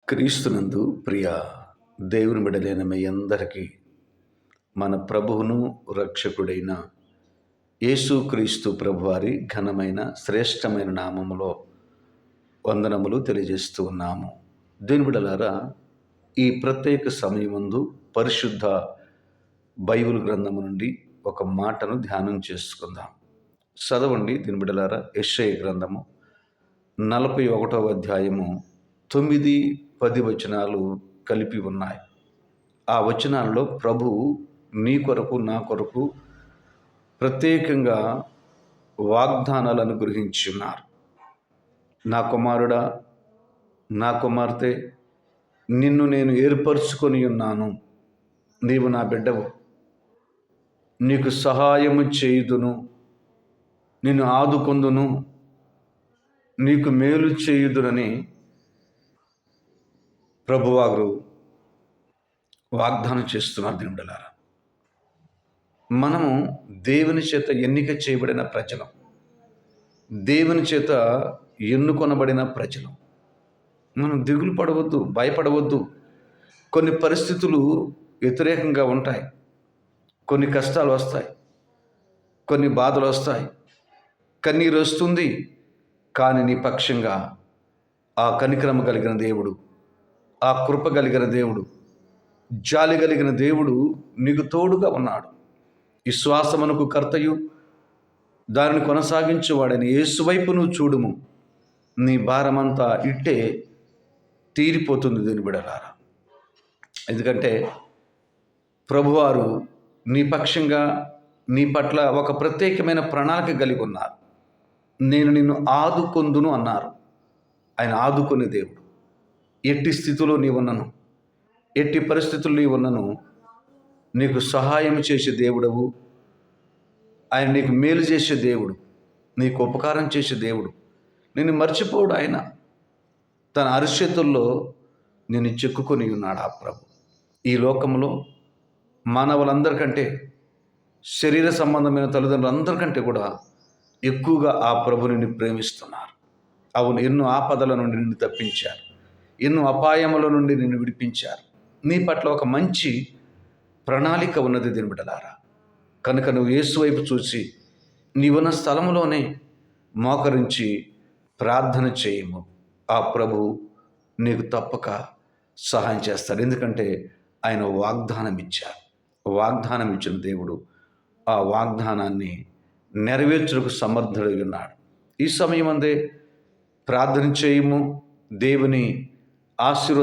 క్రీస్తునందు ప్రియ దేవుని బిడ్డలైన మీ అందరికీ మన ప్రభువును రక్షకుడైన యేసుక్రీస్తు ప్రభువారి ఘనమైన శ్రేష్టమైన నామములో వందనములు తెలియజేస్తూ ఉన్నాము. దేవుని బిడ్డలారా, ఈ ప్రత్యేక సమయమందు పరిశుద్ధ బైబిల్ గ్రంథము నుండి ఒక మాటను ధ్యానం చేసుకుందాం. చదవండి దేవుని బిడ్డలారా. యెషయా గ్రంథము 41వ అధ్యాయము 9-10 వచనాలు కలిపి ఉన్నాయి. ఆ వచనాల్లో ప్రభువు నీ కొరకు నా కొరకు ప్రత్యేకంగా వాగ్దానాలు అనుగ్రహించి ఉన్నారు. నా కుమారుడా, నా కుమార్తె, నిన్ను నేను ఏర్పరచుకొని ఉన్నాను. నీవు నా బిడ్డవు. నీకు సహాయము చేయుదును, నిన్ను ఆదుకొందును, నీకు మేలు చేయుదునని ప్రభువారు వాగ్దానం చేస్తున్నారు. దేవుడలారా, మనము దేవుని చేత ఎన్నిక చేయబడిన ప్రజలం, దేవుని చేత ఎన్నుకొనబడిన ప్రజలం. మనం దిగులు పడవద్దు, భయపడవద్దు. కొన్ని పరిస్థితులు వ్యతిరేకంగా ఉంటాయి, కొన్ని కష్టాలు వస్తాయి, కొన్ని బాధలు వస్తాయి, కన్నీరు వస్తుంది. కానీ నీ పక్షంగా ఆ కనికరమ కలిగిన దేవుడు, ఆ కృప కలిగిన దేవుడు, జాలి కలిగిన దేవుడు నీకు తోడుగా ఉన్నాడు. విశ్వాసమునకు కర్తయు దానిని కొనసాగించేవాడని యేసు వైపు నువ్వు చూడుము. నీ భారమంతా ఇట్టే తీరిపోతుంది దీని బిడలారా. ఎందుకంటే ప్రభువారు నీ పక్షంగా, నీ పట్ల ఒక ప్రత్యేకమైన ప్రణాళిక కలిగి ఉన్నారు. నేను నిన్ను ఆదుకొందును అన్నారు. ఆయన ఆదుకునే దేవుడు. ఎట్టి స్థితిలో నీవున్నను, ఎట్టి పరిస్థితుల్లో నీవున్నను, నీకు సహాయం చేసే దేవుడవు. ఆయన నీకు మేలు చేసే దేవుడు, నీకు ఉపకారం చేసే దేవుడు. నిన్ను మర్చిపోడు. ఆయన తన అరిచేతుల్లో నేను చెక్కుకొని ఉన్నాడు ఆ ప్రభు. ఈ లోకంలో మానవులందరికంటే, శరీర సంబంధమైన తల్లిదండ్రులందరికంటే కూడా ఎక్కువగా ఆ ప్రభు నిన్ను ప్రేమిస్తున్నారు. అవును, ఎన్నో ఆపదల నుండి నిన్ను తప్పించారు, ఎన్నో అపాయముల నుండి నిన్ను విడిపించారు. నీ పట్ల ఒక మంచి ప్రణాళిక ఉన్నది దీని బిడ్డలారా. కనుక నువ్వు యేసు వైపు చూసి నీవున్న స్థలంలోనే మోకరించి ప్రార్థన చేయము. ఆ ప్రభు నీకు తప్పక సహాయం చేస్తాడు. ఎందుకంటే ఆయన వాగ్దానం ఇచ్చారు. వాగ్దానం ఇచ్చిన దేవుడు ఆ వాగ్దానాన్ని నెరవేర్చుటకు సమర్థుడై ఉన్నాడు. ఈ సమయం అందే ప్రార్థన చేయము. దేవుని ఆశీర్వాదం